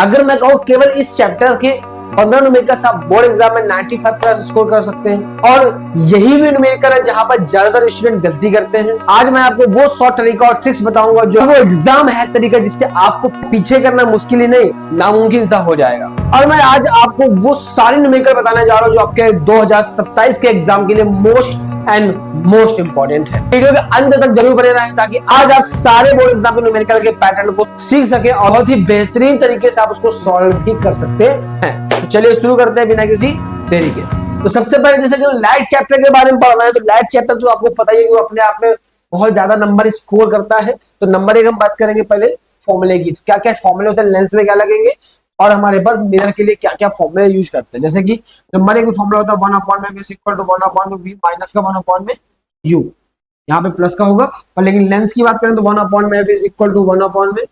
अगर मैं कहूँ केवल इस चैप्टर के 15 न्यूमेरिकल्स आप बोर्ड एग्जाम में 95 प्लस स्कोर कर सकते हैं, और यही भी न्यूमेरिकल है जहां पर ज्यादातर स्टूडेंट गलती करते हैं। आज मैं आपको वो शॉर्ट तरीका और ट्रिक्स बताऊंगा जो वो एग्जाम है तरीका जिससे आपको पीछे करना मुश्किल ही नहीं नामुमकिन सा हो जाएगा। और मैं आज आपको वो सारे न्यूमेरिकल बताने जा रहा हूं जो आपके 2027 के एग्जाम के लिए मोस्ट इंपॉर्टेंट है। वीडियो के अंत तक जरूर बने रहें ताकि आज आप सारे बोर्ड एग्जाम के न्यूमेरिकल के पैटर्न को सीख सके और बहुत ही बेहतरीन तरीके से आप उसको सॉल्व भी कर सकते हैं। तो चलिए शुरू करते हैं बिना किसी देरी के। तो सबसे पहले जैसे कि लाइट चैप्टर के बारे में पढ़ना है, तो लाइट चैप्टर तो आपको पता ही है कि वो अपने आप में बहुत ज्यादा नंबर स्कोर करता है। तो नंबर एक हम बात करेंगे पहले फॉर्मूले की। तो क्या क्या फॉर्मूले होते हैं, लेंस में क्या लगेंगे और हमारे पास मिरर के लिए क्या क्या फॉर्मूले यूज करते हैं। जैसे कि नंबर एक में फॉर्मूला होता है 1/v = 1/v माइनस का 1/u, यहाँ पे प्लस का होगा। पर लेकिन लेंस की बात करें तो 1/f = 1/v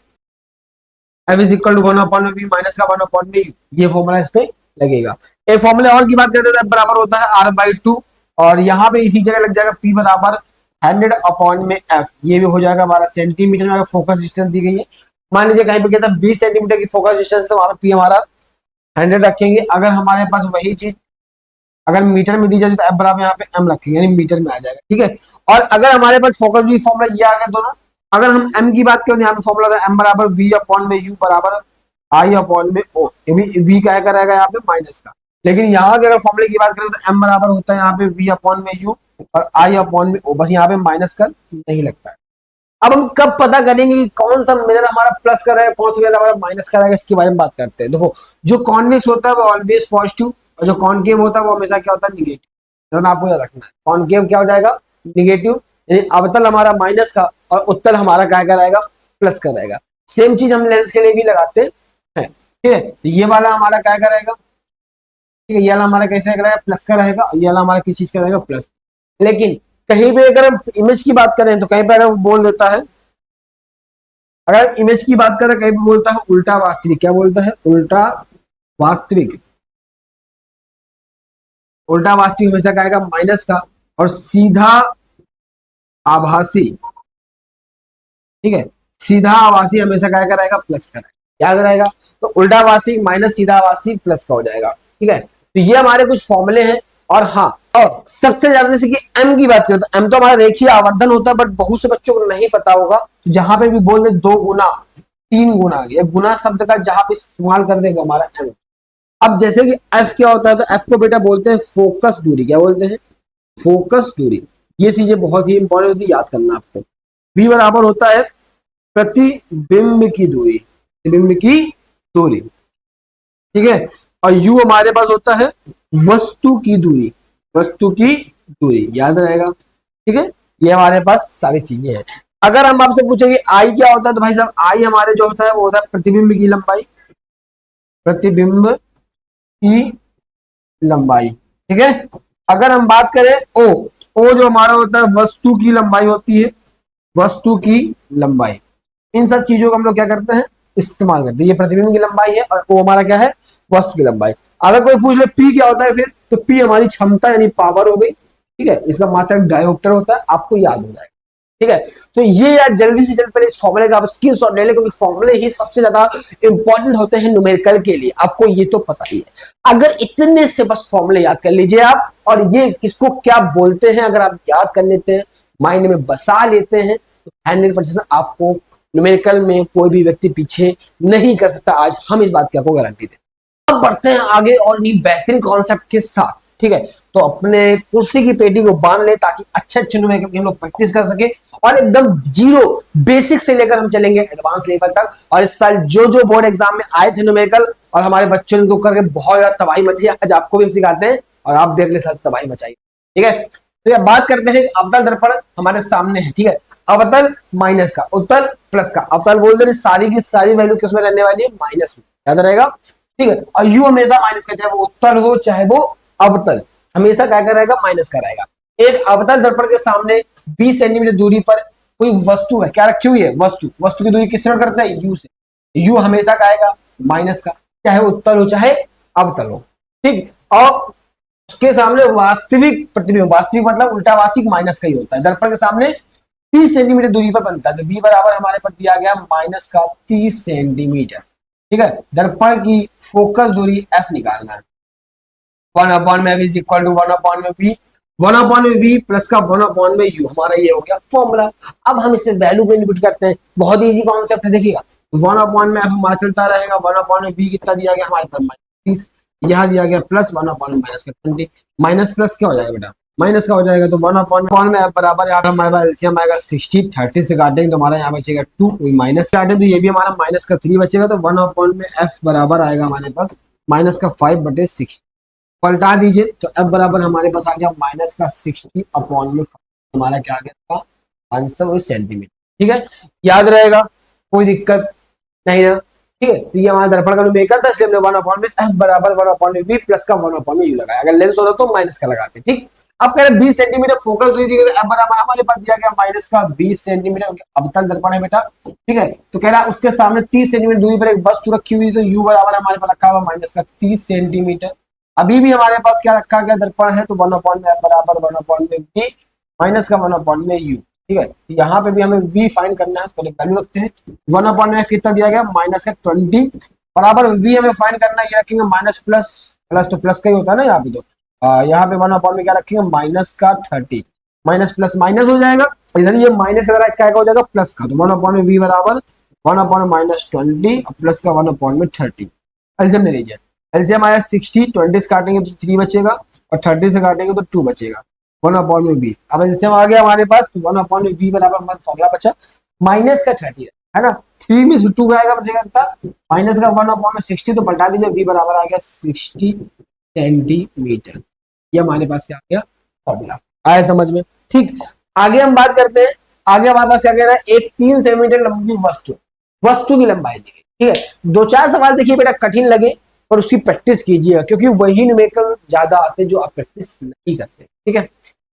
f = 1/v minus का 1/u, ये फॉर्मूला इस पे लगेगा। एक फॉर्मूले और की बात करते हैं बराबर होता है r/2, और यहाँ पे इसी जगह लग जाएगा p = 100/f, ये भी हो जाएगा हमारा सेंटीमीटर में। अगर फोकस डिस्टेंस दी गई है, मान लीजिए कहीं पे कहता है 20 सेंटीमीटर की फोकस डिस्टेंस है, तो वहां पे p हमारा 100 रखेंगे। अगर हमारे पास वही चीज अगर मीटर में दी जाए तो f बराबर यहाँ पे m रखेंगे, यानी मीटर में आ जाएगा, ठीक है। और अगर हमारे पास फोकस भी फॉर्मूला ये आ गया दोनों, अगर हम m की बात करें तो यहाँ पे फॉर्मूला था m = v/u = I/o, ये भी v क्या रहेगा यहाँ पे माइनस का। लेकिन यहाँ के अगर फॉर्मूले की बात करें तो m बराबर होता है यहाँ पे v/u और I/o, बस यहाँ पे माइनस का नहीं लगता है। अब हम कब पता करेंगे कि कौन सा मिरर हमारा प्लस का रहेगा, कौन सा मिरर हमारा माइनस का रहेगा, इसके बारे में बात करते हैं। देखो, जो कॉन्वेक्स होता है वो ऑलवेज पॉजिटिव, और जो कॉनकेव होता है वो हमेशा क्या होता है, निगेटिव। आपको याद रखना है, कॉनकेव क्या हो जाएगा, निगेटिव, यानी अवतल हमारा माइनस का और उत्तल हमारा क्या रहेगा, प्लस का रहेगा। सेम चीज हम लेंस के लिए भी लगाते हैं, ठीक है। तो ये वाला हमारा क्या रहेगा, ठीक है, ये वाला हमारा कैसे रहेगा, प्लस का रहेगा, ये वाला हमारा किस चीज का रहेगा, प्लस। लेकिन कहीं भी अगर हम इमेज की बात करें तो कहीं पे अगर बोल देता है, अगर इमेज की बात करें कहीं पे बोलता है उल्टा वास्तविक, क्या बोलता है, उल्टा वास्तविक। उल्टा वास्तविक हमेशा क्या आएगा, माइनस का, और सीधा आभासी, ठीक है, सीधा आभासी हमेशा क्या रहेगा, प्लस का रहेगा, याद रहेगा। तो उल्टा वास्तविक माइनस सीधा आभासी प्लस का हो जाएगा, ठीक है। तो ये हमारे कुछ फॉर्मूले हैं। और हाँ, और सबसे ज्यादा जैसे कि m की बात करें तो m तो हमारा रेखीय आवर्धन होता है, बट बहुत से बच्चों को नहीं पता होगा। तो जहां पे भी बोल दे 2 गुना 3 गुना, ये गुना शब्द का जहां पे इस्तेमाल कर देगा हमारा m। अब जैसे कि f क्या होता है, तो f को बेटा बोलते हैं फोकस दूरी, क्या बोलते हैं, फोकस दूरी। ये चीजें बहुत ही इंपॉर्टेंट होती है, याद करना आपको। v बराबर होता है प्रतिबिंब की दूरी, प्रतिबिंब की दूरी, ठीक है। और u हमारे पास होता है वस्तु की दूरी, वस्तु की दूरी, याद रहेगा, ठीक है। ये हमारे पास सारी चीजें हैं। अगर हम आपसे पूछेंगे आई क्या होता है, तो भाई साहब आई हमारे जो होता है वो होता है प्रतिबिंब की लंबाई, प्रतिबिंब की लंबाई, ठीक है। अगर हम बात करें ओ जो हमारा होता है वस्तु की लंबाई होती है, वस्तु की लंबाई। इन सब चीजों को हम लोग क्या करते हैं, इस्तेमाल करते हैं। ये प्रतिबिंब की लंबाई है और ओ हमारा क्या है, वस्तु की लंबाई। अगर कोई पूछ ले पी क्या होता है फिर, तो पी हमारी क्षमता यानी पावर हो गई, ठीक है। इसका मात्रक डायोप्टर होता है, आपको याद हो जाएगा, ठीक है। तो ये यार जल्दी से जल्द पहले इस फॉर्मूले का आप स्क्रीनशॉट ले लें, क्योंकि फॉर्मूले ही सबसे ज्यादा इंपॉर्टेंट होते हैं न्यूमेरिकल के लिए, आपको ये तो पता ही है। अगर इतने से बस फॉर्मूले याद कर लीजिए आप, और ये किसको क्या बोलते हैं अगर आप याद कर लेते हैं, माइंड में बसा लेते हैं, तो 100% आपको न्यूमेरिकल में कोई भी व्यक्ति पीछे नहीं कर सकता। आज हम इस बात की आपको गारंटी देते हैं। अब बढ़ते हैं आगे और इन्हीं बेहतरीन कॉन्सेप्ट के साथ, ठीक है। तो अपने कुर्सी की पेटी को बांध ले ताकि अच्छे न्यूमेरिकल की हम लोग प्रैक्टिस कर सके, और एकदम जीरो बेसिक से लेकर हम चलेंगे एडवांस लेवल तक। और इस साल जो बोर्ड एग्जाम में आए थे न्यूमेरिकल और हमारे बच्चों ने करके बहुत ज्यादा तबाही मचाई, आज आपको भी सिखाते हैं और आप भी अगले साल तबाही मचाइए, ठीक है। तो ये बात करते हैं अवतल दर्पण हमारे सामने है, ठीक है। अवतल माइनस का, उत्तल प्लस का। अवतल बोल दे सारी की सारी वैल्यू किसमें रहने वाली है, माइनस में, याद रहेगा, ठीक है। और यू हमेशा माइनस का, चाहे वो उत्तल हो चाहे वो अवतल, हमेशा क्या रहेगा, माइनस का रहेगा। एक अवतल दर्पण के सामने 20 सेंटीमीटर दूरी पर कोई वस्तु है, क्या रखी हुई है, वस्तु की दूरी किससे करते हैं, यू से। यू हमेशा का आएगा माइनस का, चाहे उत्तल हो चाहे अवतल हो, ठीक। और उसके सामने वास्तविक प्रतिबिंब, वास्तविक मतलब उल्टा वास्तविक माइनस का ही होता है, दर्पण के सामने 30 सेंटीमीटर दूरी पर बनता है। तो v बराबर हमारे पास दिया गया माइनस का 30 सेंटीमीटर, ठीक है, दर्पण की फोकस दूरी f निकालना है। 1 में v इज इक्वल टू 1 में v, 1 में v प्लस का 1 में u, हमारा ये हो गया फॉर्मूला। अब हम इसमें वैल्यू को इनपुट करते हैं, बहुत इजी कॉन्सेप्ट है, देखिएगा 1 में f हमारा चलता रहेगा, 1 में v कितना दिया गया हमारे पास -30, यहाँ दिया गया प्लस 1 माइनस का 20, माइनस प्लस क्या हो जाएगा बेटा, माइनस का हो जाएगा, तो 1 में f बराबर यहाँ पे हमारे पास एलसीएम आएगा 60, 30 से काटेंगे तो हमारा यहाँ बचेगा 2, माइनस काटे तो ये भी हमारा माइनस का 3 बचेगा, तो 1 में f बराबर आएगा हमारे पास माइनस का 5/60, पलटा दीजिए तो f बराबर हमारे पास आ गया माइनस का 60 अपॉन में 5, हमारा क्या आ गया आंसर वो सेंटीमीटर। ठीक है, याद रहेगा, कोई दिक्कत नहीं ना। ठीक है, तो ये हमारा दर्पण का न्यूमेरिकल था, इसलिए हमने 1 में f बराबर 1 v प्लस का 1 में u लगाया, अगर लेंस होता तो माइनस का लगाते। ठीक, अब कह रहे 20 सेंटीमीटर फोकस दूरी दी गई, f बराबर हमारे पास दिया गया माइनस का 20 सेंटीमीटर, अवतल दर्पण है बेटा। ठीक है, तो कह रहा है उसके सामने 30 सेंटीमीटर दूरी पर एक वस्तु रखी हुई, तो u बराबर हमारे पास रखा हुआ माइनस का 30 सेंटीमीटर। अभी भी हमारे पास क्या रखा गया दर्पण है, तो 1 में f बराबर 1 में v माइनस का 1 में u। ठीक है, यहाँ पे भी हमें v फाइंड करना है, तो पहले वैल्यू रखते हैं। 1 में कितना दिया गया माइनस का 20 बराबर v हमें फाइंड करना है, ये रखेंगे माइनस प्लस, प्लस तो प्लस का ही होता है ना यहाँ पे, तो यहाँ पे 1 में क्या रखेंगे माइनस का 30, माइनस प्लस माइनस हो जाएगा, इधर ये माइनस क्या हो जाएगा प्लस का, तो 1 में v बराबर 1 माइनस 20 प्लस का 1 में 30। एलसीएम ले लीजिए, एलसीएम आया 60, 20 से काटेंगे तो 3 बचेगा और 30 से काटेंगे तो 2 बचेगा, 1 में v। अब एलसीएम आ गया हमारे पास, तो 1 में v बराबर हमारा फॉर्मूला बचा माइनस का 30 है ना, 3 में से 2 आएगा बचेगा कितना माइनस का 1 में 60, तो पलटा दीजिए v बराबर आ गया 60 सेंटीमीटर। ये हमारे पास क्या आ गया फॉर्मूला, आया समझ में। ठीक, आगे हम बात करते हैं, आगे हमारे पास क्या कह रहा है, एक 3 सेंटीमीटर लंबी वस्तु की लंबाई दी गई। ठीक है, 2-4 सवाल देखिए बेटा कठिन लगे पर उसकी प्रैक्टिस कीजिएगा, क्योंकि वही न्यूमेरिकल ज्यादा आते हैं जो आप प्रैक्टिस नहीं करते। ठीक है,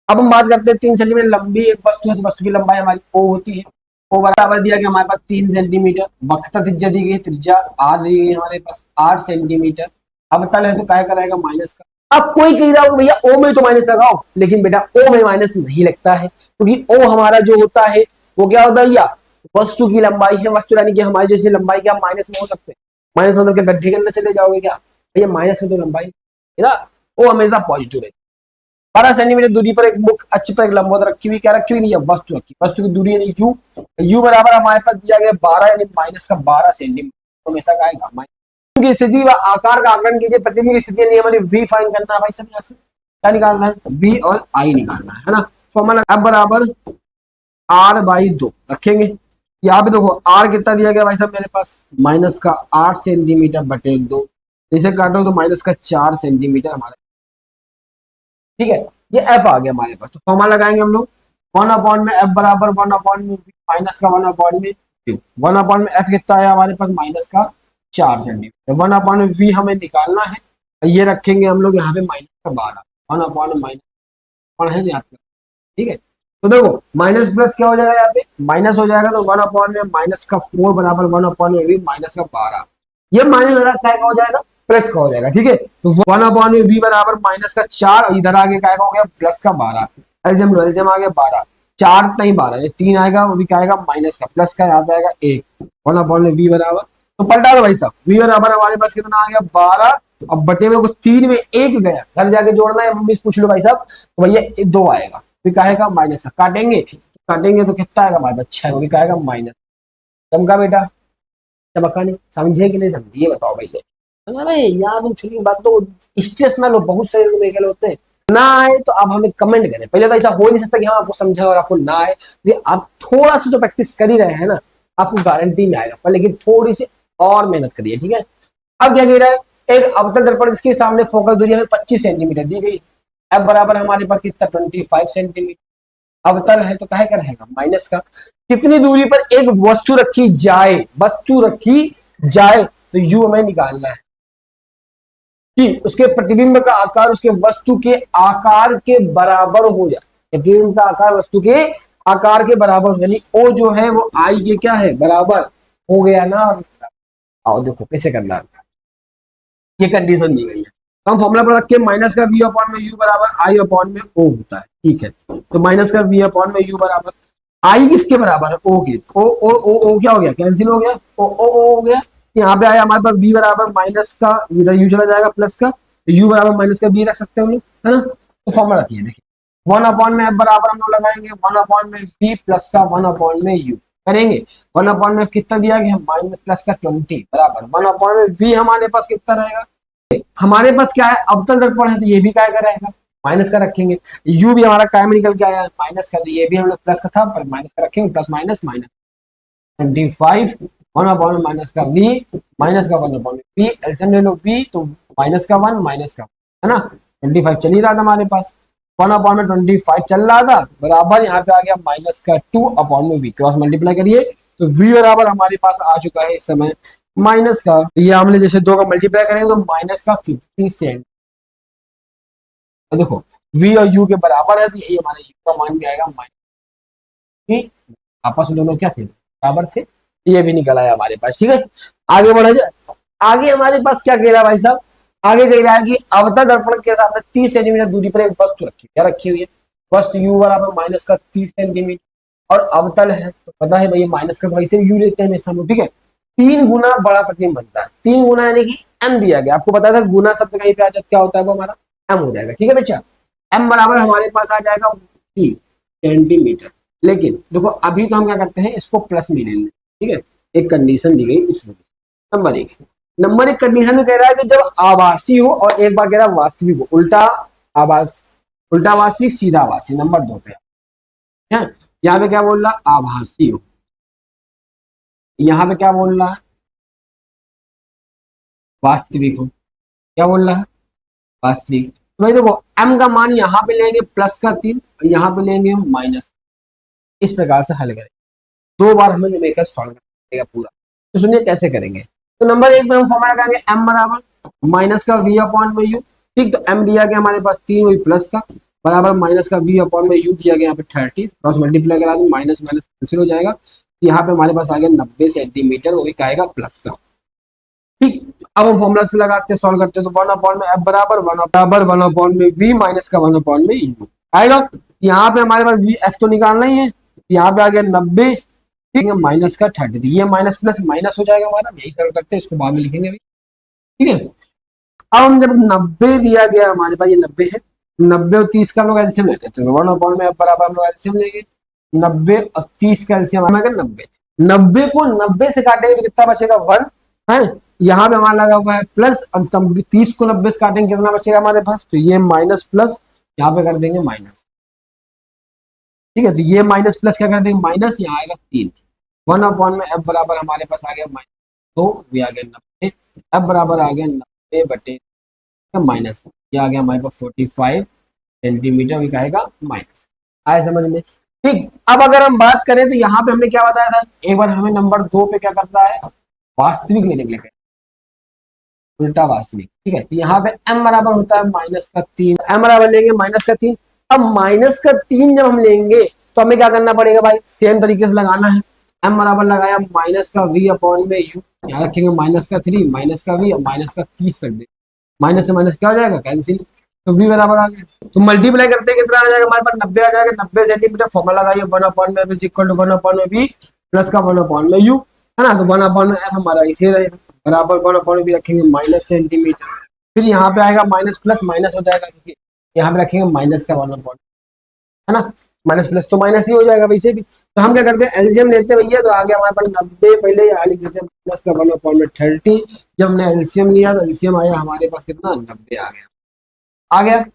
अब हम बात करते हैं 3 सेंटीमीटर लंबी एक वस्तु है, तो वस्तु की लंबाई हमारी ओ होती है, ओ बराबर दिया गया हमारे पास 3 सेंटीमीटर, वक्रता त्रिज्या दी गई, त्रिज्या आर दी गई हमारे पास 8 सेंटीमीटर, अवतल है तो क्या कराएगा माइनस का। अब कोई कह रहा होगा भैया ओ में तो माइनस लगाओ, लेकिन बेटा ओ में माइनस नहीं लगता है, क्योंकि ओ हमारा जो होता है वो क्या होता है भैया वस्तु की लंबाई है, वस्तु यानी कि हमारी जैसे लंबाई क्या माइनस में हो सकते हैं, माइनस मतलब क्या गड्ढे के अंदर चले जाओगे क्या भैया, माइनस में तो लंबाई है ना, ओ हमेशा पॉजिटिव है। 12 सेंटीमीटर दूरी पर एक मुख्य अक्ष पर एक लंबोदर रखी हुई, क्या रखी हुई, वस्तु रखी, वस्तु की दूरी यानी यू, यू बराबर हमारे पास दिया गया 12 यानी माइनस का 12 सेंटीमीटर, हमेशा का आएगा माइनस की स्थिति व आकार का आकलन कीजिए, प्रतिबिंब की स्थिति यानी हमारी v फाइंड करना है भाई सब, यहाँ से क्या निकालना है v और i निकालना है ना। फॉर्मूला f बराबर r/2 रखेंगे, यहाँ पे देखो r कितना दिया गया भाई साहब मेरे पास माइनस का 8 सेंटीमीटर बटे 2, इसे काटो तो माइनस का 4 सेंटीमीटर हमारा। ठीक है, ये f आ गया हमारे पास, तो फॉर्मूला लगाएंगे हम लोग 1 में f बराबर 1 में माइनस का 1 में q, 1 में f कितना आया हमारे पास माइनस का 4 सेंटीमीटर, 1 में v हमें निकालना है, ये रखेंगे हम लोग यहाँ पे माइनस का 12, 1 माइनस है यहाँ पे। ठीक है, तो देखो माइनस प्लस क्या हो जाएगा, यहाँ पे माइनस हो जाएगा, तो 1 में माइनस का 4 बराबर 1 में v माइनस का 12, ये माइनस हो रहा है हो जाएगा प्लस का हो जाएगा। ठीक है, तो 1 में v बराबर माइनस का 4 और इधर आगे क्या हो गया प्लस का 12, एलसीएम आ गया 12, 4 नहीं 12 ये 3 आएगा, वो भी क्या आएगा माइनस का, प्लस का यहाँ पे आएगा 1, 1 में v बराबर, तो पलटा दो भाई साहब, v बराबर हमारे पास कितना आ गया 12, अब बटे में को 3 में 1 गया, घर जाके जोड़ना है, मम्मी पूछ लो भाई साहब, तो भैया 2 आएगा, फिर क्या आएगा माइनस का, काटेंगे तो कितना आएगा हमारे पास 6, वो भी क्या आएगा माइनस। चमका बेटा, चमका नहीं, समझे कि नहीं समझे ये बताओ भाई। अरे यार तुम छोटी बात तो स्ट्रेस ना लो, बहुत सारे लोग मेरे होते हैं ना आए तो आप हमें कमेंट करें, पहले तो ऐसा हो नहीं सकता कि हम आपको समझाए और आपको ना आए, तो आप थोड़ा सा जो प्रैक्टिस कर ही रहे हैं ना आपको गारंटी में आएगा, पर लेकिन थोड़ी सी और मेहनत करिए। ठीक है, अब क्या कह रहा है, एक अवतल दर्पण जिसके सामने फोकस दूरी हमें 25 सेंटीमीटर दी गई, अब बराबर हमारे पास कितना 25 सेंटीमीटर, अवतल है तो क्या रहेगा माइनस का, कितनी दूरी पर एक वस्तु रखी जाए, तो यू हमें निकालना है कि उसके प्रतिबिंब का आकार उसके वस्तु के आकार के बराबर हो जाए, प्रतिबिंब का आकार वस्तु के आकार के बराबर हो, यानी ओ जो है वो आई के क्या है बराबर हो गया ना। आओ देखो कैसे करना है, ये कंडीशन दी गई है, तो हम फॉर्मूला पर रख के माइनस का v अपॉन में u बराबर आई अपॉन में o होता है। ठीक है, तो माइनस का v अपॉन में u बराबर आई किसके बराबर है o के, ओ क्या हो गया कैंसिल हो गया, ओ हो गया, यहाँ पे आया हमारे पास v बराबर माइनस का, इधर u चला जाएगा प्लस का, u बराबर माइनस का v रख सकते हैं हम लोग, है ना। तो फॉर्मूला रखिए, देखिए 1 में f बराबर हम लोग लगाएंगे 1 में v प्लस का 1 में u करेंगे। 1 में कितना दिया गया, माइनस प्लस का 20 बराबर 1 में v हमारे पास कितना रहेगा, हमारे पास क्या है अवतल दर्पण है तो ये भी क्या रहेगा माइनस का रखेंगे। u भी हमारा काय में निकल के आया माइनस का, तो ये भी हम लोग प्लस का था पर माइनस का रखेंगे, प्लस माइनस माइनस 25 1 माइनस का v माइनस का 1 v, एलसीएम ले लो v तो माइनस का 1 माइनस का, है ना। 25 चल ही रहा था हमारे पास, 1/25 चल रहा था बराबर यहाँ पे आ गया माइनस का 2/v, क्रॉस मल्टीप्लाई करिए तो v बराबर हमारे पास आ चुका है इस समय माइनस का, ये हमने जैसे 2 का मल्टीप्लाई करेंगे तो माइनस का 50 सेंट। तो देखो v और u के बराबर है तो यही हमारा u का मान भी आएगा माइनस, आपस में दोनों क्या थे बराबर थे, ये भी निकल आया हमारे पास। ठीक है, आगे बढ़ा जाए। आगे हमारे पास क्या कह रहा है भाई साहब, आगे कह रहा है कि अवतल दर्पण के सामने 30 सेंटीमीटर दूरी पर एक वस्तु रखी, क्या रखी हुई है, वस्तु u बराबर माइनस का 30 सेंटीमीटर और अवतल है तो पता है भाई माइनस का वैसे भी u लेते हैं हमेशा हम, ठीक है। 3 गुना बड़ा प्रतिबिंब बनता है, 3 गुना यानी कि m दिया गया, आपको पता था गुना शब्द कहीं पे आ जाता क्या होता है वो हमारा m हो जाएगा। ठीक है बच्चा, m बराबर हमारे पास आ जाएगा 30 सेंटीमीटर, लेकिन देखो अभी तो हम क्या करते हैं इसको प्लस में ले लें, ठीक है, एक कंडीशन दी गई इस नंबर 1 कंडीशन में कह रहा है कि जब आभासी हो और एक बार कह रहा है वास्तविक हो, उल्टा वास्तविक सीधा आभासी, नंबर 2 पे है, यहाँ पे क्या बोल रहा आभासी हो, यहाँ पे क्या बोल रहा है वास्तविक हो, क्या बोल रहा है वास्तविक। तो भाई देखो m का मान यहाँ पे लेंगे प्लस का 3, यहाँ पे लेंगे माइनस, इस प्रकार से हल करेंगे, 2 बार हमें न्यूमेरिकल सॉल्व करेगा पूरा। तो सुनिए कैसे करेंगे, तो नंबर 1 में हम फॉर्मूला लगाएंगे m बराबर माइनस का v अपॉन में u, ठीक, तो m दिया गया हमारे पास 3 वही प्लस का बराबर माइनस का v अपॉन में u दिया गया यहाँ पे 30, क्रॉस मल्टीप्लाई करा दूं माइनस माइनस कैंसिल हो जाएगा, तो यहाँ पे हमारे पास आ गया 90 सेंटीमीटर, वो भी आएगा प्लस का। ठीक, अब हम फॉर्मूला से लगाते हैं सॉल्व करते हैं, तो 1 अपॉन में f बराबर 1 अपॉन में v माइनस का 1 अपॉन में u आएगा। यहाँ पे हमारे पास v f तो निकालना ही है, यहाँ पे आ गया 90, ठीक है, माइनस का 30, ये माइनस प्लस माइनस हो जाएगा हमारा, यही सॉल्व करते हैं, इसको बाद में लिखेंगे भी, ठीक है। अब हम जब 90 दिया गया हमारे पास, ये 90 है, 90 और 30 का हम लोग एलसीएम ले लेते हैं, 1 अपॉन में f बराबर हम लोग एलसीएम लेंगे, 90 और 30 का एलसीएम आएगा 90, 90 को 90 से काटेंगे तो कितना बचेगा 1 है, यहाँ पे हमारा लगा हुआ है प्लस, और 30 को 90 से काटेंगे कितना बचेगा हमारे पास, तो ये माइनस प्लस यहाँ पे कर देंगे माइनस, ठीक है, तो ये माइनस प्लस क्या कर देंगे माइनस, यहाँ आएगा 3, 1 अपॉन में f बराबर हमारे पास आ गया माइनस, तो ये आ गया 90, f बराबर आ गया 90 बटे माइनस, ये आ गया हमारे पास 45 सेंटीमीटर, ये आएगा माइनस, आया समझ में। ठीक, अब अगर हम बात करें तो यहाँ पे हमने क्या बताया था, एक बार हमें नंबर 2 पे क्या करना है वास्तविक लेने के लिए, उल्टा वास्तविक, ठीक है, यहाँ पे m बराबर होता है माइनस का 3, m बराबर लेंगे माइनस का 3, अब माइनस का 3 जब हम लेंगे तो हमें क्या करना पड़ेगा भाई, सेम तरीके से लगाना है, m बराबर लगाया माइनस का v अपॉन में u, यहाँ रखेंगे माइनस का 3 माइनस का v और माइनस का 30 रख देंगे, माइनस से माइनस क्या हो जाएगा कैंसिल, तो v बराबर आ गया, तो मल्टीप्लाई करते कितना आ जाएगा हमारे पास 90 आ जाएगा, 90 सेंटीमीटर, फॉर्मूला लगाइए 1 अपॉन में f is equal to 1 upon में v प्लस का 1 अपॉन में u, है ना, तो 1 अपॉन में f हमारा इसे रहेगा बराबर 1 अपॉन में रखेंगे माइनस सेंटीमीटर, फिर यहाँ पे आएगा माइनस प्लस माइनस हो जाएगा, क्योंकि यहाँ पे रखेंगे माइनस का 1 अपॉन, है ना, माइनस प्लस तो माइनस ही हो जाएगा वैसे भी, तो हम क्या करते हैं एलसीएम लेते हैं भैया, तो आगे हमारे पास 90 पहले यहाँ लिख देते हैं प्लस का 1 अपॉन में 30, जब हमने एलसीएम लिया तो एलसीएम आया हमारे पास कितना 90 आ गया,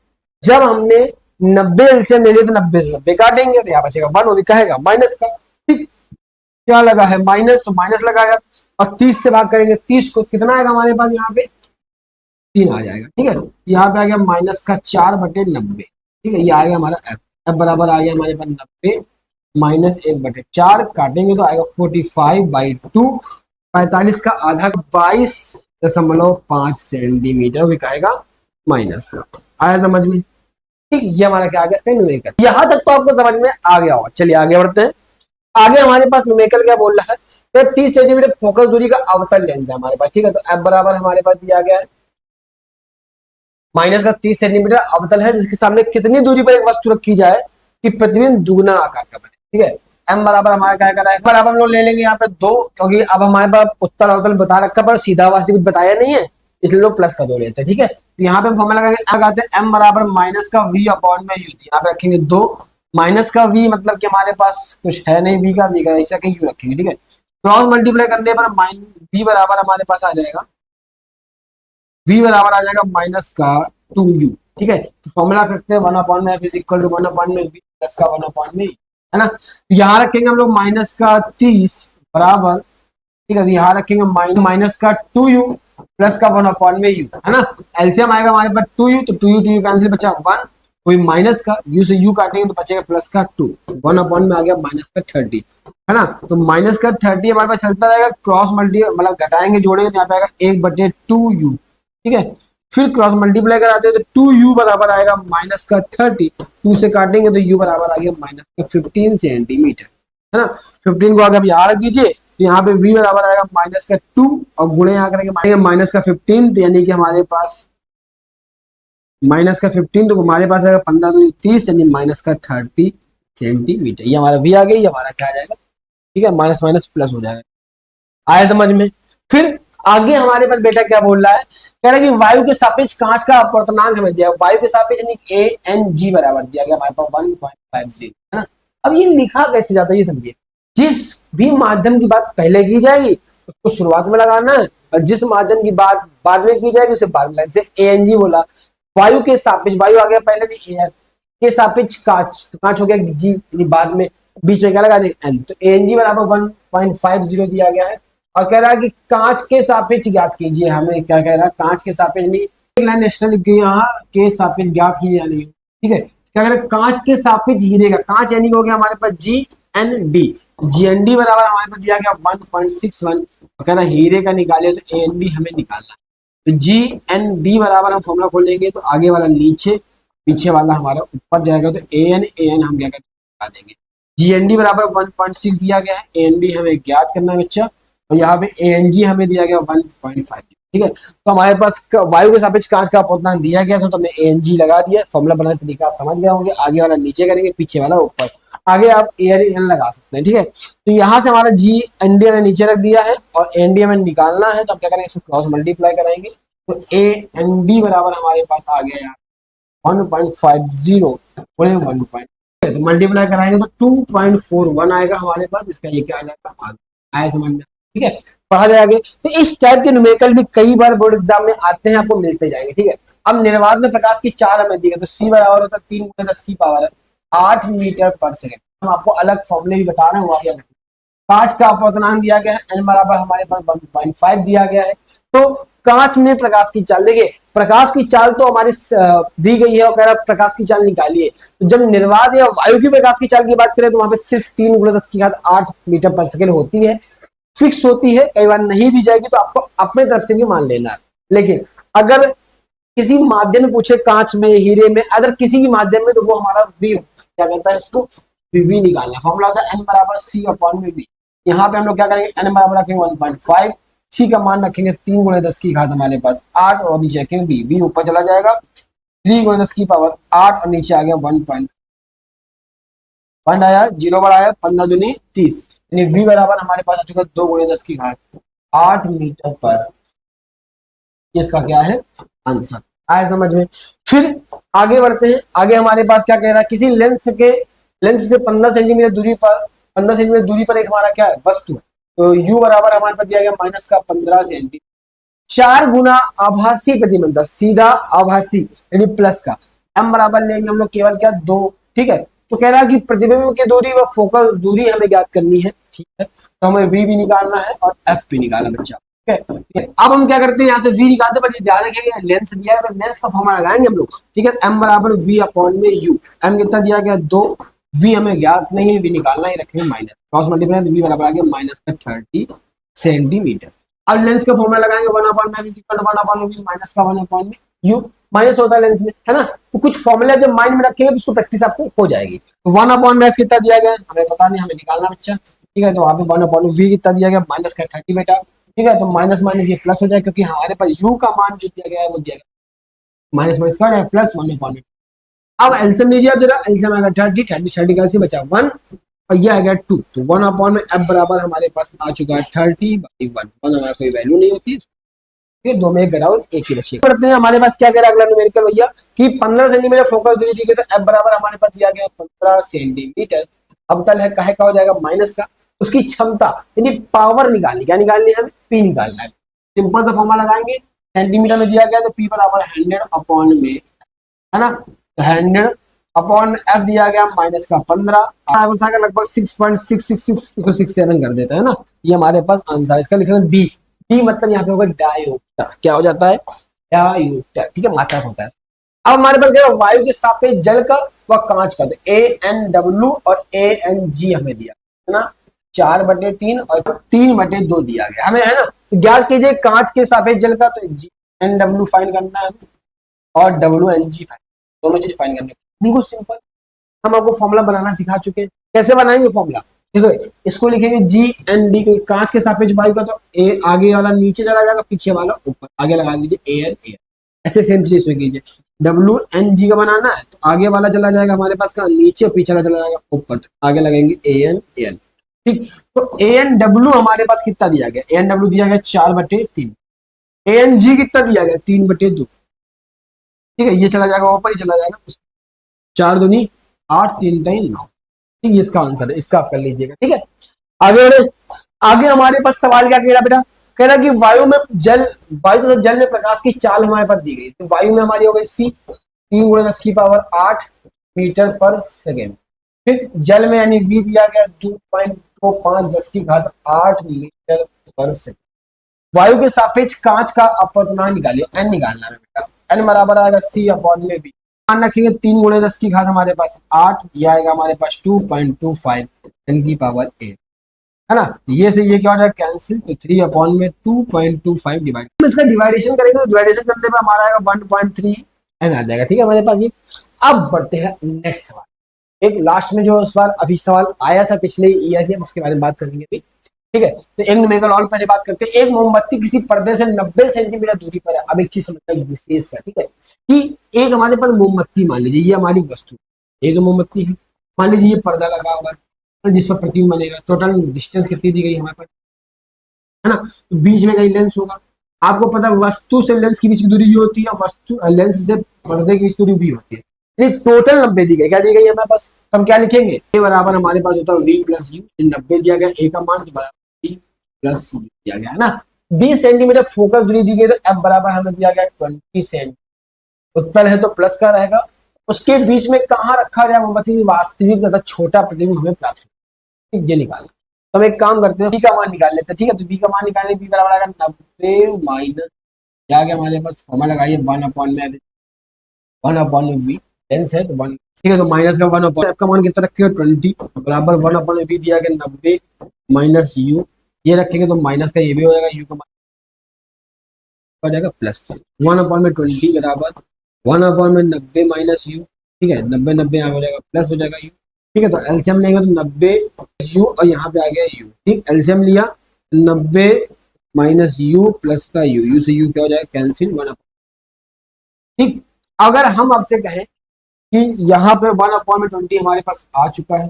जब हमने 90 एलसीएम ले लिया तो 90 से 90 काटेंगे तो यहाँ बचेगा 1, वो भी कहेगा माइनस का, ठीक, क्या लगा है माइनस, तो माइनस लगाया, और 30 से भाग करेंगे 30 को, कितना आएगा हमारे पास यहाँ पे 3 आ जाएगा, ठीक है, यहाँ पे आ गया माइनस का 4 बटे 90, ठीक है, ये आ गया हमारा f बराबर आ गया हमारे पास 90 माइनस 1 बटे 4, काटेंगे तो आएगा 45/2, 45 का आधा 22.5 सेंटीमीटर, भी आएगा माइनस का, आया समझ में, ठीक, ये हमारा क्या आ गया न्यूमेरिकल, यहाँ तक तो आपको समझ में आ गया होगा। चलिए आगे बढ़ते हैं, आगे हमारे पास न्यूमेरिकल क्या बोल रहा है, तो 30 सेंटीमीटर फोकस दूरी का अवतल लेंस है हमारे पास, ठीक है, तो f बराबर हमारे पास दिया गया है माइनस का 30 सेंटीमीटर अवतल है, जिसके सामने कितनी दूरी पर एक वस्तु रखी जाए कि प्रतिबिंब दुगना आकार का बने, ठीक है, m बराबर हमारा क्या कराएगा, बराबर हम लोग ले लेंगे यहाँ पे 2, क्योंकि अब हमारे पास उत्तर अवतल बता रखा पर सीधा आभासी कुछ बताया नहीं है, इसलिए लोग प्लस का 2 लेते हैं। ठीक है, तो यहाँ पे हम फॉर्मूला लगाते हैं m बराबर माइनस का v अपॉन में u, यहाँ पे रखेंगे 2, माइनस का v मतलब कि हमारे पास कुछ है नहीं v का ऐसा कहीं u रखेंगे। ठीक है, क्रॉस मल्टीप्लाई करने पर v बराबर हमारे पास आ जाएगा, v बराबर आ जाएगा माइनस का 2u। ठीक है, तो फॉर्मूला रखते हैं 1 अपॉन में f is equal to 1 upon में v प्लस का 1 अपॉन में, है ना। तो यहाँ रखेंगे हम लोग माइनस का 30 बराबर, ठीक है, तो यहाँ रखेंगे माइनस का 2u प्लस का 1 अपॉन में u, है ना। एलसीएम आएगा हमारे पास 2u, तो 2u कैंसिल, बचा 1, कोई माइनस का u से u काटेंगे तो बचेगा प्लस का 2, 1 अपॉन में आ गया माइनस का 30, है ना। तो माइनस का 30 हमारे पास चलता रहेगा, क्रॉस मल्टी मतलब घटाएंगे जोड़ेंगे तो यहाँ पे आएगा 1/2u। ठीक है, फिर क्रॉस मल्टीप्लाई कराते हैं तो 2u बराबर आएगा माइनस का 30, 2 से काटेंगे तो u बराबर आ गया माइनस का 15 सेंटीमीटर, है ना। 15 को आगे आप यहाँ रख दीजिए, तो यहाँ पे v बराबर आएगा माइनस का 2 और गुणे यहाँ करेंगे माइनस का 15, तो यानी कि हमारे पास माइनस का 15, तो हमारे पास आएगा 15 तो 30, यानी माइनस का 30 सेंटीमीटर। ये हमारा v आ गया, ये हमारा क्या आ जाएगा, ठीक है, माइनस माइनस प्लस हो जाएगा। आया समझ में। फिर आगे हमारे पास बेटा क्या बोल रहा है, कह रहा है कि वायु के सापेक्ष कांच का अपवर्तनांक हमें दिया, वायु के सापेक्ष यानी ए एन जी बराबर दिया गया हमारे पास 1.50, है ना। अब ये लिखा कैसे जाता है ये समझिए, जिस भी माध्यम की बात पहले की जाएगी उसको शुरुआत में लगाना है, और जिस माध्यम की बात बाद में की जाएगी उसे बाद में, जैसे ए एन जी बोला, वायु के सापेक्ष, वायु आ गया पहले नहीं ए के सापेक्ष कांच, तो कांच हो गया जी बाद में, बीच में क्या लगा देंगे एन, तो ए एन जी बराबर 1.50 दिया गया है। और कह रहा है कि कांच के सापेक्ष ज्ञात कीजिए, हमें क्या कह रहा है, कांच के सापेक्ष नहीं, एक लाइन एक्स्ट्रा लिख गई यहाँ, के सापेक्ष ज्ञात कीजिए यानी, ठीक है, क्या कह रहा है, कांच के सापेक्ष हीरे का, कांच यानी हो गया हमारे पास G N D, G N D बराबर हमारे पास दिया गया 1.61, और कह रहा है हीरे का निकाले तो ए एन डी हमें निकालना, तो जी एन डी बराबर हम फॉर्मूला खोलेंगे तो आगे वाला नीचे, पीछे वाला हमारा ऊपर जाएगा, तो ए एन हम क्या निकाल देंगे, जी एन डी बराबर 1.6 दिया गया है, ए एन डी हमें ज्ञात करना है बच्चा, और यहाँ पे ANG हमें दिया गया 1.5, ठीक है। तो हमारे पास वायु के सापेक्ष कांच का अपवर्तनांक दिया गया था, तो हमने ANG लगा दिया, फॉर्मूला बनाने का तरीका आप समझ गए होंगे, आगे वाला नीचे करेंगे, पीछे वाला ऊपर, आगे आप AN लगा सकते हैं, ठीक है। तो यहाँ से हमारा GND हमें नीचे रख दिया है और AND हमें निकालना है, तो हम क्या करेंगे, इसको क्रॉस मल्टीप्लाई कराएंगे, तो AND बराबर हमारे पास आ गया यहाँ 1.50 1. तो मल्टीप्लाई कराएंगे तो 2.41 आएगा हमारे पास, इसका ये क्या आ जाएगा, आया समझ में, ठीक है, पढ़ा जाएगा। तो इस टाइप के न्यूमेरिकल भी कई बार बोर्ड एग्जाम में आते हैं, आपको मिलते जाएंगे, ठीक है। अब निर्वात में प्रकाश की चाल हमें दी है, तो सी बराबर होता है 3 × 10 की पावर 8 मीटर पर सेकंड। हम आपको अलग फॉर्मूले भी बता रहे हैं, वो आगे कांच का अपवर्तनांक दिया गया है, एन बराबर हमारे पास 1.5 दिया गया है। तो कांच में प्रकाश की चाल, देखिए प्रकाश की चाल तो हमारी दी गई है, और कह रहा प्रकाश की चाल निकालिए, तो जब निर्वात या वायु की प्रकाश की चाल की बात करें तो वहां पे सिर्फ 3 × 10 की घात 8 मीटर पर सेकंड होती है, फिक्स होती है, कई बार नहीं दी जाएगी तो आपको अपने तरफ से भी मान लेना है। लेकिन अगर किसी माध्यम में पूछे, कांच में, हीरे में, अगर किसी भी माध्यम में, तो वो हमारा वी होता है, क्या कहता है उसको, वी निकालना। फॉर्मूला होता है एन बराबर सी अपॉन में वी। यहाँ पे हम लोग क्या करेंगे, एन बराबर रखेंगे 1.5, सी का मान रखेंगे 3 × 10 की घात हमारे पास 8, और नीचे रखेंगे बी, वी ऊपर चला जाएगा 3 × 10 की पावर 8, और नीचे आ गया 1.1 आया, 0 बढ़ाया, 15 दूनी 30, यानी v बराबर हमारे पास आ चुका 2 × 10 की घात 8 मीटर पर, इसका क्या है आंसर, आया समझ में। फिर आगे बढ़ते हैं, आगे हमारे पास क्या कह रहा है, किसी लेंस से 15 सेंटीमीटर दूरी पर, 15 सेंटीमीटर दूरी पर एक हमारा क्या है वस्तु है, तो u बराबर हमारे पास दिया गया माइनस का 15 सेंटीमीटर, 4 गुना आभासी प्रतिबंध, सीधा आभासी यानी प्लस का, m बराबर लेंगे हम लोग केवल क्या 2, ठीक है। तो कह रहा है कि प्रतिबिंब की दूरी व फोकस दूरी हमें ज्ञात करनी है, ठीक है, तो हमें v भी निकालना है और f भी निकालना बच्चा, ठीक है। अब हम क्या करते हैं, यहाँ से v निकालते, पर ध्यान रखिएगा लेंस दिया है, लेंस का फॉर्मूला लगाएंगे हम लोग, ठीक है। m बराबर v अपॉन में u, m कितना दिया गया 2, v हमें ज्ञात नहीं है, v निकालना है, रखेंगे माइनस, क्रॉस मल्टीप्लाई, v बराबर आ गया माइनस का 30 सेंटीमीटर। अब लेंस का फॉर्मूला लगाएंगे 1 अपॉन में v माइनस का 1 अपॉन में u, माइनस होता है लेंस में, है ना। तो कुछ फॉर्मूला जब माइंड में रखेंगे तो उसको प्रैक्टिस आपको हो जाएगी। तो 1 अपॉन में f कितना दिया गया हमें पता नहीं, हमें निकालना बच्चा, ठीक है। तो वहां पे 1 अपॉन में v कितना दिया गया माइनस का 30 बेटा, ठीक है। तो माइनस माइनस ये प्लस हो जाए, क्योंकि हमारे पास u का मान जो दिया गया है वो दिया गया माइनस माइनस का प्लस 1 अपॉन में। अब एलसीएम लीजिए आप जरा, एलसीएम आएगा 30 कैसे बचा 1, और ये आ गया 2, तो 1/f बराबर हमारे पास आ चुका है 30/1। हमारा कोई वैल्यू नहीं होती, फिर दो में एक घटाओ एक ही बचेगा। पढ़ते हैं हमारे पास क्या कह रहा है अगला न्यूमेरिकल भैया कि 15 सेंटीमीटर फोकस दूरी दी गई, तो एफ बराबर हमारे पास दिया गया 15 सेंटीमीटर। अवतल है काहे का हो जाएगा माइनस का, उसकी क्षमता यानी पावर निकालनी, क्या निकालनी है हमें, पी निकालना है। सिंपल सा फॉर्मूला लगाएंगे, सेंटीमीटर में दिया गया तो पी बराबर 100 में, है ना, 100/f दिया गया माइनस का 15, लगभग 6.66667 कर देता है ना। ये हमारे पास आंसर, इसका लिखना डी। डी मतलब यहाँ पे होगा डायोप्टर, क्या हो जाता है, डायोप्टर, ठीक है, मात्रक होता है। अब हमारे पास क्या, वायु के सापेक्ष जल का व कांच का, तो ANW और ANG हमें दिया है ना, 4/3 और 3/2 दिया गया हमें, है ना। तो ज्ञात कीजिए कांच के सापेक्ष जल का, तो NW फाइंड करना है और WNG फाइंड, दोनों चीज फाइंड करनी है, बिल्कुल सिंपल। हम आपको फॉर्मूला बनाना सिखा चुके हैं, कैसे बनाएंगे फॉर्मूला, देखो इसको लिखेंगे GND को, कांच के सापेक्ष वायु का, तो ए आगे वाला नीचे चला जाएगा, पीछे वाला ऊपर, आगे लगा दीजिए AN। ऐसे सेम चीज इसमें कीजिए, WNG का बनाना है तो आगे वाला चला जाएगा हमारे पास का नीचे, पीछे वाला चला जाएगा ऊपर, तो आगे लगाएंगे AN। ठीक, तो ANW हमारे पास कितना दिया गया, ANW दिया गया 4/3, ANG कितना दिया गया 3/2, ठीक है, ये चला जाएगा ऊपर ही चला जाएगा, 4 दूनी 8, 3 3 9, ठीक है, इसका आंसर है, इसका आप कर लीजिएगा, ठीक है। आगे बढ़े, आगे हमारे पास सवाल क्या कह रहा बेटा, कह रहा कि वायु में जल, वायु तथा जल में प्रकाश की चाल हमारे पास दी गई, तो वायु में हमारी हो गई C 3 × 10⁸ मीटर पर सेकेंड, फिर जल में यानी V दिया गया 2.25 10⁸ मीटर पर सेकेंड। वायु के सापेक्ष कांच का अपवर्तनांक निकालिए, n निकालना है बेटा, n बराबर आएगा C/V। मान रखेंगे 3 × 10⁸ हमारे पास 8, यह आएगा हमारे पास 2.25 10⁸, है ना। ये से ये क्या हो जाएगा कैंसिल, तो 3/2.25 डिवाइड, हम इसका डिवाइडेशन करेंगे तो डिवाइडेशन करने पे हमारा आएगा 1.3 n आ जाएगा, ठीक है हमारे पास ये। अब बढ़ते हैं नेक्स्ट सवाल, एक लास्ट में जो सवाल अभी सवाल आया था पिछले ईयर के, उसके बारे में बात करेंगे अभी, ठीक है। तो एक न्यूमेरिकल और पहले बात करते हैं, एक मोमबत्ती किसी पर्दे से 90 सेंटीमीटर दूरी पर है। अब एक चीज समझना विशेष है, ठीक है, कि एक हमारे पास मोमबत्ती, मान लीजिए ये हमारी वस्तु, एक मोमबत्ती है, मान लीजिए ये पर्दा लगा हुआ है जिस पर प्रतिबिंब बनेगा, टोटल डिस्टेंस कितनी दी गई हमारे पास, है ना, तो बीच में कहीं लेंस होगा, आपको पता है वस्तु से लेंस के बीच की दूरी ये होती है, वस्तु लेंस से पर्दे की बीच दूरी भी होती है, ये टोटल 90 दी गई, क्या दी गई हमारे पास, हम क्या लिखेंगे, ए बराबर हमारे पास होता है V + U, 90 दिया गया, ए का मान तो बराबर V + U दिया गया, है ना। 20 सेंटीमीटर फोकस दूरी दी गई, तो F बराबर हमें दिया गया 20 सेंटीमीटर, उत्तर है तो प्लस का रहेगा, उसके बीच में कहाँ रखा जाए मोमबत्ती, वास्तविक तथा छोटा प्रतिबिंब हमें प्राप्त, ये निकालना। तो हम एक काम करते हैं, बी का मान निकाल लेते हैं, ठीक है, तो बी का मान निकालने, बी बराबर आएगा 90 माइनस, क्या आ गया हमारे पास, फॉर्मूला लगाइए 1/V, लेंस है तो 1, ठीक है, तो माइनस का 1/, का मान कितना रखेगा 20 बराबर 1/V दिया गया 90 माइनस U, ये रखेंगे तो माइनस का ये भी हो जाएगा, U का मान हो जाएगा प्लस 1/20 बराबर 1/90 माइनस U, ठीक है, 90 90 यहाँ हो जाएगा प्लस हो जाएगा U, ठीक है, तो एलसीएम लेंगे तो 90 U और यहाँ पे आ गया U, ठीक, एलसीएम लिया 90 माइनस U प्लस का U से U क्या हो जाएगा कैंसिल 1, ठीक। अगर हम आपसे कहें कि यहाँ पर 1/20 हमारे पास आ चुका है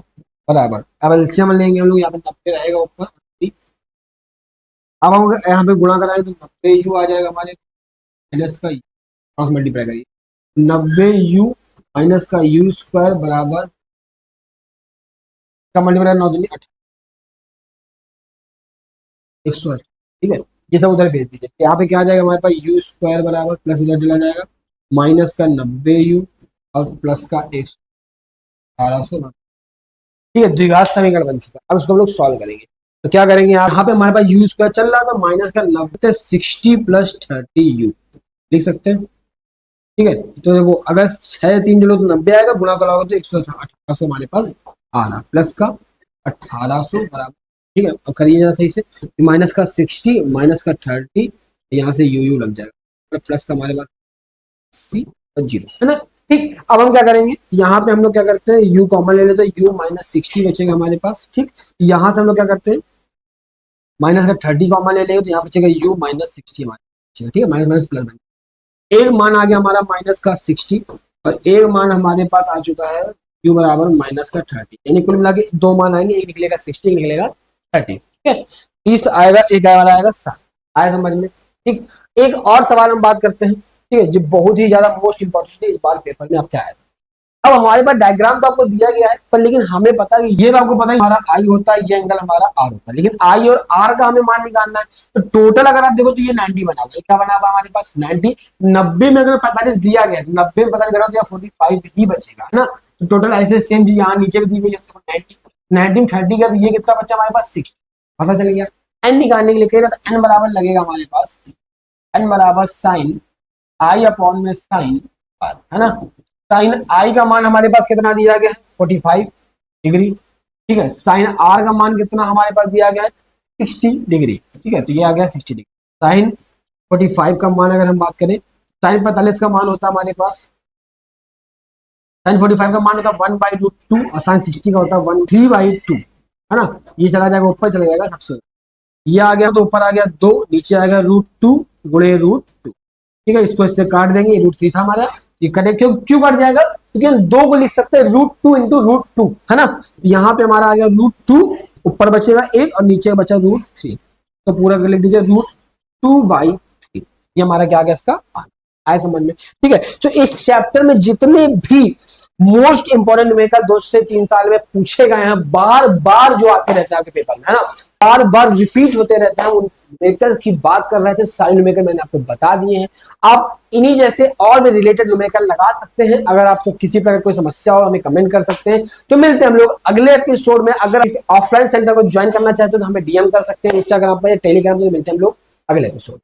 बराबर, अब एलसीएम लेंगे हम लोग, यहाँ पे 90 रहेगा ऊपर, ठीक, अब हम यहाँ पे गुणा कराएं तो 90 U आ जाएगा हमारे माइनस का क्रॉस मल्टीप्लाई करिए, 90 U माइनस का U स्क्वायर बराबर का मल्टीप्लाई 9 दूनी 108, ठीक है, ये सब उधर भेज दीजिए, यहाँ पे क्या आ जाएगा हमारे पास U स्क्वायर बराबर प्लस उधर चला जाएगा माइनस का 90 U और प्लस का 1800, ठीक है, द्विघात समीकरण बन चुका है। अब इसको हम लोग सॉल्व करेंगे, तो क्या करेंगे, यहाँ पे हमारे पास U स्क्वायर चल रहा था माइनस का 90 60 + 30 U लिख सकते हैं, ठीक है, तो देखो अगर 6 3 चलो तो 90 आएगा, गुणा कराओगे तो 1800 हमारे पास आ रहा, प्लस का 1800 बराबर, ठीक है, अब करिए जरा सही से, माइनस का 60 माइनस का 30, यहाँ से यू लग जाएगा, प्लस का हमारे पास 80 और 0, है ना, ठीक। अब हम क्या करेंगे, यहाँ पे हम लोग क्या करते हैं, u कॉमन ले लेते हैं, u माइनस 60 बचेगा हमारे पास, ठीक, यहाँ से हम लोग क्या करते हैं, माइनस का 30 कॉमन ले लेंगे तो यहाँ बचेगा u माइनस 60 हमारे, ठीक है, माइनस माइनस प्लस, एक मान आ गया हमारा माइनस का 60 और एक मान हमारे पास आ चुका है क्यू बराबर माइनस का 30, यानी कुल मिला के दो मान आएंगे, एक निकलेगा 60, एक निकलेगा 30, ठीक है। 30 आएगा, एक आएगा 7, आया समझ में, ठीक। एक और सवाल हम बात करते हैं, ठीक है, जो बहुत ही ज्यादा मोस्ट इंपॉर्टेंट है इस बार पेपर में आपके आया था। अब हमारे पास डायग्राम तो आपको दिया गया है, पर लेकिन हमें पता है, ये तो आपको पता है हमारा आई होता है, ये एंगल हमारा आर होता है, लेकिन आई और आर का हमें मान निकालना है। तो टोटल अगर आप देखो तो ये 90 बना हुआ है, क्या बना हुआ हमारे पास 90, 90 में अगर 45 दिया गया है, 90 में 45 करो तो 45 ही बचेगा, है ना। तो टोटल ऐसे सेम चीज यहाँ नीचे भी दी हुई है 90, 30 का, तो ये कितना बचा हमारे पास 60, पता चल गया। एन निकालने के लिए कहेगा तो एन बराबर लगेगा हमारे पास, एन बराबर साइन आई अपॉन में साइन, है ना। साइन आई का मान हमारे पास कितना दिया गया है 45 डिग्री, ठीक है। साइन आर का मान कितना हमारे पास दिया गया है 60 डिग्री, ठीक है। तो ये आ गया 60 डिग्री। साइन 45 का मान अगर हम बात करें, साइन 45 का मान होता है हमारे पास, साइन 45 का मान होता है 1/√2 और साइन 60 का होता है 1/3/2, है ना। ये चला जाएगा ऊपर, चला जाएगा सबसे, ये आ गया तो ऊपर आ गया 2, नीचे आएगा √2 गुणे √2, ठीक है। इसको इससे काट देंगे, √3 था हमारा, ये कटे क्यों कट जाएगा, क्योंकि हम 2 को लिख सकते हैं √2 इंटू √2, है ना। यहाँ पे हमारा आ गया √2, ऊपर बचेगा 1 और नीचे बचा √3, तो पूरा लिख दीजिए √2/3, ये हमारा क्या आ गया इसका आया समझ में, ठीक है। तो इस चैप्टर में जितने भी मोस्ट इंपोर्टेंट न्यूमेरिकल 2 से 3 साल में पूछे गए हैं, बार बार जो आते रहते हैं आपके पेपर में, है ना, बार बार रिपीट होते रहते हैं, उन न्यूमेरिकल की बात कर रहे थे, सारे न्यूमेरिकल मैंने आपको बता दिए हैं। आप इन्हीं जैसे और भी रिलेटेड न्यूमेरिकल लगा सकते हैं। अगर आपको किसी प्रकार कोई समस्या हो हमें कमेंट कर सकते हैं। तो मिलते हैं हम लोग अगले एपिसोड में। अगर इस ऑफलाइन सेंटर को ज्वाइन करना चाहते हो तो हमें डीएम कर सकते हैं इंस्टाग्राम पर या टेलीग्राम पर। मिलते हैं हम लोग अगले एपिसोड।